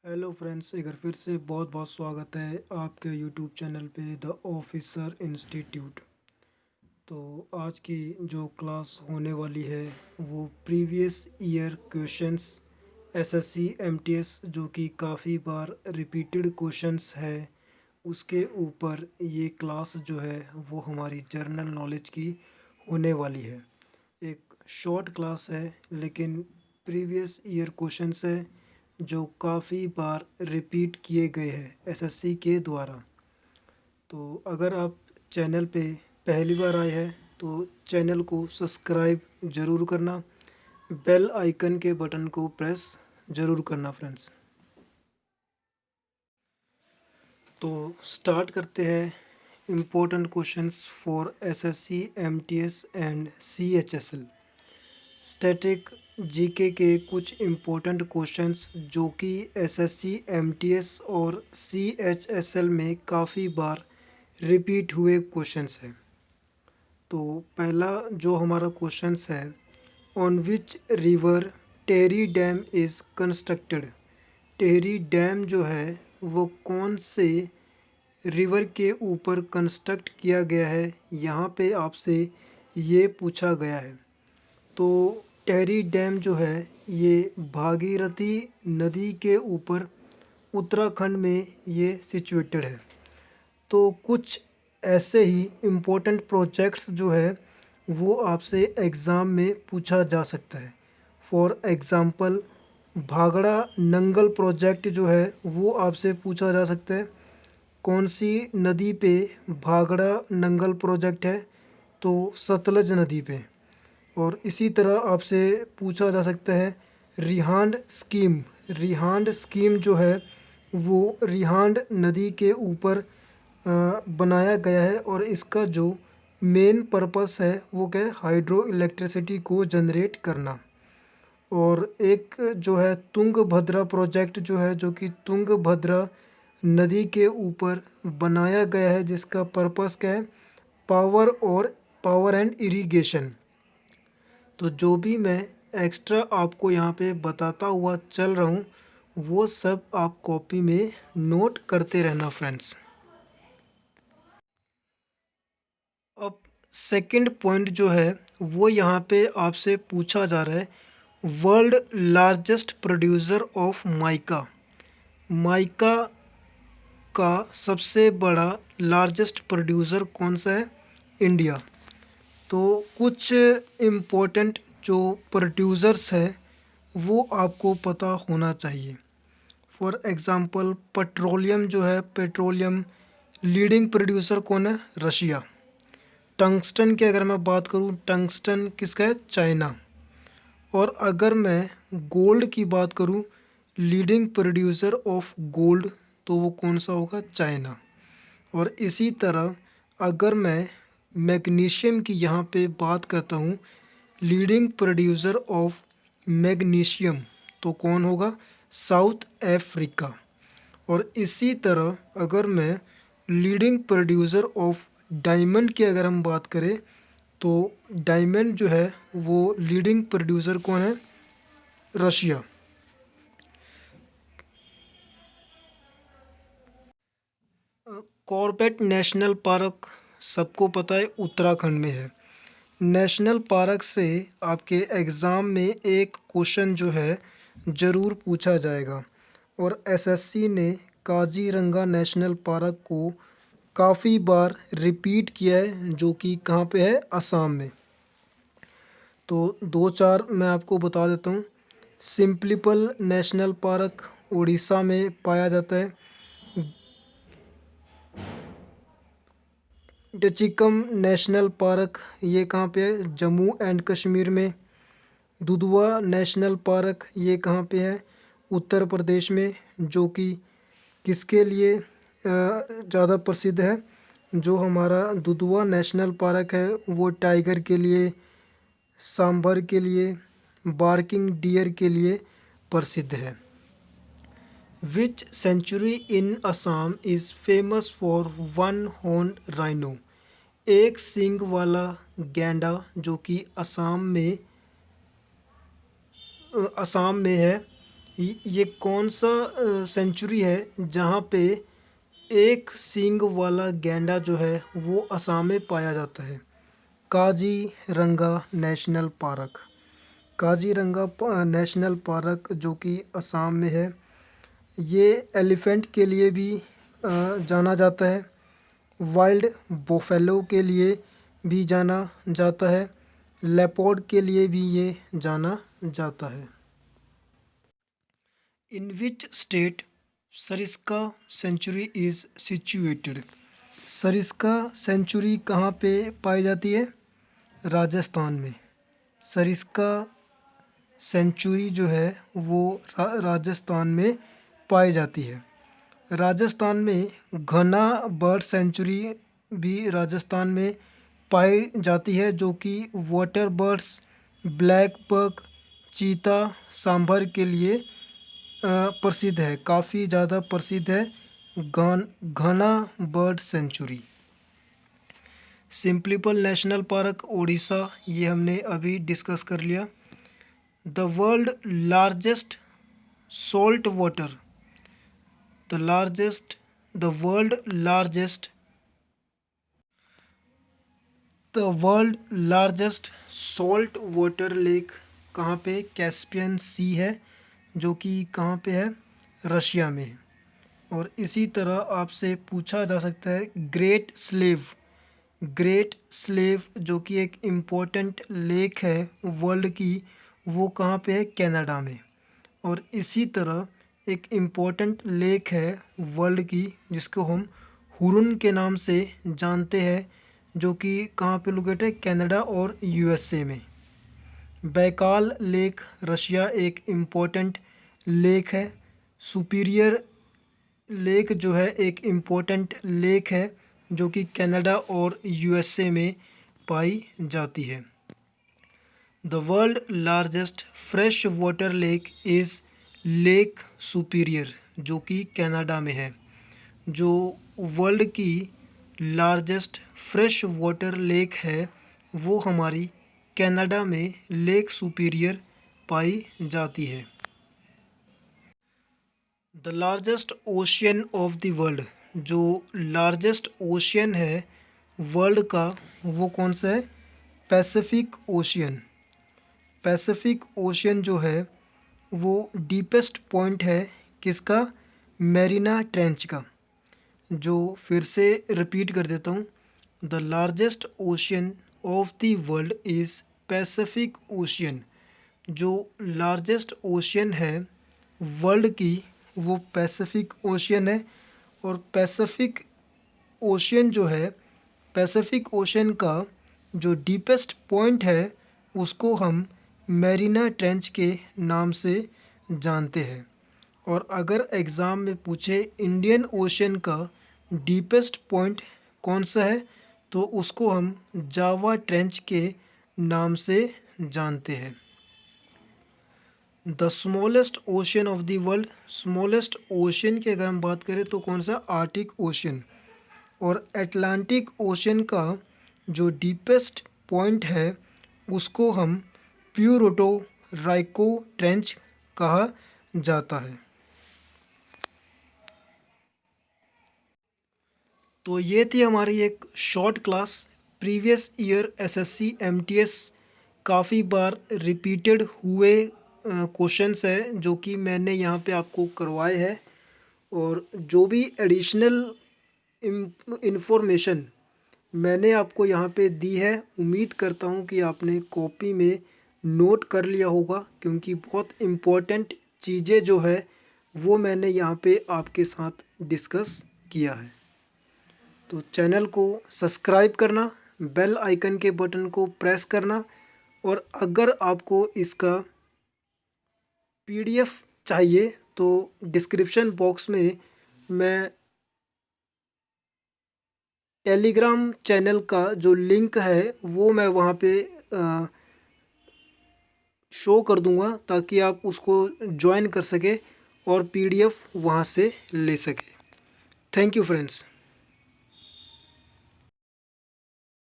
Hello friends, एक बार फिर से बहुत बहुत स्वागत है आपके यूट्यूब चैनल पे द ऑफिसर इंस्टीट्यूट। तो आज की जो क्लास होने वाली है वो previous year questions SSC MTS जो कि काफ़ी बार रिपीटेड क्वेश्चंस है उसके ऊपर ये क्लास जो है वो हमारी जनरल नॉलेज की होने वाली है। एक शॉर्ट क्लास है लेकिन प्रीवियस ईयर क्वेश्चंस है जो काफ़ी बार रिपीट किए गए हैं एसएससी के द्वारा। तो अगर आप चैनल पे पहली बार आए हैं तो चैनल को सब्सक्राइब ज़रूर करना, बेल आइकन के बटन को प्रेस ज़रूर करना फ्रेंड्स। तो स्टार्ट करते हैं important questions for SSC MTS and CHSL. Static GK के कुछ इम्पोर्टेंट क्वेश्चंस जो कि एसएससी एमटीएस और सीएचएसएल में काफ़ी बार रिपीट हुए क्वेश्चंस हैं। तो पहला जो हमारा क्वेश्चंस है, on which river Tehri dam is constructed. Tehri dam जो है वो कौन से रिवर के ऊपर कंस्ट्रक्ट किया गया है, यहाँ पे आपसे ये पूछा गया है। तो टेहरी डैम जो है ये भागीरथी नदी के ऊपर उत्तराखंड में ये सिचुएटेड है। तो कुछ ऐसे ही इम्पोर्टेंट प्रोजेक्ट्स जो है वो आपसे एग्ज़ाम में पूछा जा सकता है। For example Bhakra Nangal project जो है वो आपसे पूछा जा सकता है। कौन सी नदी पे भागड़ा नंगल प्रोजेक्ट है? तो सतलज नदी पे। और इसी तरह आपसे पूछा जा सकता है रिहांड स्कीम। रिहांड स्कीम जो है वो रिहांड नदी के ऊपर बनाया गया है और इसका जो मेन पर्पस है वो क्या है, हाइड्रो इलेक्ट्रिसिटी को जनरेट करना। और एक जो है तुंगभद्रा प्रोजेक्ट जो है जो कि तुंगभद्रा नदी के ऊपर बनाया गया है जिसका पर्पस क्या है, पावर एंड इरिगेशन। तो जो भी मैं एक्स्ट्रा आपको यहाँ पे बताता हुआ चल रहा हूँ वो सब आप कॉपी में नोट करते रहना फ्रेंड्स। अब सेकंड पॉइंट जो है वो यहाँ पे आपसे पूछा जा रहा है, world largest producer of mica. Mica का सबसे बड़ा लार्जेस्ट प्रोड्यूसर कौन सा है? इंडिया। तो कुछ इम्पोर्टेंट जो प्रोड्यूसर्स है वो आपको पता होना चाहिए। फॉर एग्ज़ाम्पल पेट्रोलियम जो है, पेट्रोलियम लीडिंग प्रोड्यूसर कौन है? रशिया। टंगस्टन की अगर मैं बात करूं, टंगस्टन किसका है? चाइना। और अगर मैं गोल्ड की बात करूं, लीडिंग प्रोड्यूसर ऑफ गोल्ड तो वो कौन सा होगा? चाइना। और इसी तरह अगर मैं मैग्नीशियम की यहाँ पे बात करता हूँ, लीडिंग प्रोड्यूसर ऑफ मैग्नीशियम तो कौन होगा? South Africa. और इसी तरह अगर मैं लीडिंग प्रोड्यूसर ऑफ डायमंड की अगर हम बात करें तो डायमंड जो है वो लीडिंग प्रोड्यूसर कौन है? रशिया। कॉर्बेट नेशनल पार्क सबको पता है उत्तराखंड में है। नेशनल पार्क से आपके एग्ज़ाम में एक क्वेश्चन जो है ज़रूर पूछा जाएगा। और एसएससी ने काजीरंगा नेशनल पार्क को काफ़ी बार रिपीट किया है जो कि कहाँ पे है? असम में। तो दो चार मैं आपको बता देता हूँ। सिम्प्लीपल नेशनल पार्क उड़ीसा में पाया जाता है। डचिकम नेशनल पार्क ये कहाँ पे है? जम्मू एंड कश्मीर में। दुधवा नेशनल पार्क ये कहाँ पे है? उत्तर प्रदेश में। जो कि किसके लिए ज़्यादा प्रसिद्ध है? जो हमारा दुधवा नेशनल पार्क है वो टाइगर के लिए, सांभर के लिए, बार्किंग डियर के लिए प्रसिद्ध है। Which sanctuary in Assam is famous for one horn rhino. एक सींग वाला गैंडा जो कि असम में है, ये कौन सा सेंचुरी है जहाँ पे एक सींग वाला गैंडा जो है वो असम में पाया जाता है? Kaziranga national park. Kaziranga national park जो कि असम में है, ये एलिफेंट के लिए भी जाना जाता है, वाइल्ड बुफेलो के लिए भी जाना जाता है, लेपर्ड के लिए भी ये जाना जाता है। In which state Sariska sanctuary is situated? Sariska sanctuary कहाँ पे पाई जाती है? राजस्थान में। सरिस्का सेंचुरी जो है वो राजस्थान में पाई जाती है। राजस्थान में घना बर्ड सेंचुरी भी राजस्थान में पाई जाती है, जो कि वाटर बर्ड्स, ब्लैक बक, चीता, सांभर के लिए प्रसिद्ध है, काफ़ी ज़्यादा प्रसिद्ध है Ghana bird sanctuary. Simlipal national park Orissa, ये हमने अभी डिस्कस कर लिया। The world largest salt water the world largest salt water lake कहाँ पे? कैस्पियन सी है, जो कि कहाँ पे है? रशिया में है। और इसी तरह आपसे पूछा जा सकता है ग्रेट स्लेव जो कि एक इम्पोर्टेंट लेक है वर्ल्ड की, वो कहाँ पे है? कनाडा में। और इसी तरह एक इम्पोर्टेंट लेक है वर्ल्ड की जिसको हम हुरुन के नाम से जानते हैं, जो कि कहाँ पे लोकेटेड है? कनाडा और यूएसए में। बैकाल लेक रशिया एक इम्पोर्टेंट लेक है। सुपीरियर लेक जो है एक इम्पोर्टेंट लेक है जो कि कनाडा और यूएसए में पाई जाती है। The world largest fresh water lake is lake superior, जो कि कनाडा में है। जो वर्ल्ड की लार्जेस्ट फ्रेश वाटर लेक है वो हमारी कनाडा में लेक सुपीरियर पाई जाती है। The largest ocean of the world, जो लार्जेस्ट ओशियन है वर्ल्ड का वो कौन सा है? Pacific ocean. पैसिफिक ओशियन जो है वो डीपेस्ट पॉइंट है किसका? मैरीना ट्रेंच का। जो फिर से रिपीट कर देता हूँ, the largest ocean of the world is Pacific ocean. जो लार्जेस्ट ओशियन है वर्ल्ड की वो पैसिफिक ओशियन है। और पैसिफिक ओशियन जो है, पैसिफिक ओशियन का जो डीपेस्ट पॉइंट है उसको हम मैरीना ट्रेंच के नाम से जानते हैं। और अगर एग्ज़ाम में पूछे इंडियन ओशियन का डीपेस्ट पॉइंट कौन सा है, तो उसको हम जावा ट्रेंच के नाम से जानते हैं। The smallest ocean of the world, smallest ocean की अगर हम बात करें तो कौन सा? Arctic ocean. और अटलांटिक ओशियन का जो डीपेस्ट पॉइंट है उसको हम प्यूर्टो राइको ट्रेंच कहा जाता है। तो ये थी हमारी एक short class. Previous year SSC MTS काफ़ी बार रिपीटेड हुए क्वेश्चंस है जो कि मैंने यहाँ पे आपको करवाए हैं। और जो भी एडिशनल इंफॉर्मेशन मैंने आपको यहाँ पे दी है, उम्मीद करता हूँ कि आपने कॉपी में नोट कर लिया होगा, क्योंकि बहुत इम्पोर्टेंट चीज़ें जो है वो मैंने यहाँ पे आपके साथ डिस्कस किया है। तो चैनल को सब्सक्राइब करना, बेल आइकन के बटन को प्रेस करना। और अगर आपको इसका पीडीएफ चाहिए तो डिस्क्रिप्शन बॉक्स में मैं टेलीग्राम चैनल का जो लिंक है वो मैं वहाँ पे शो कर दूँगा, ताकि आप उसको ज्वाइन कर सकें और पीडीएफ वहाँ से ले सकें। Thank you friends.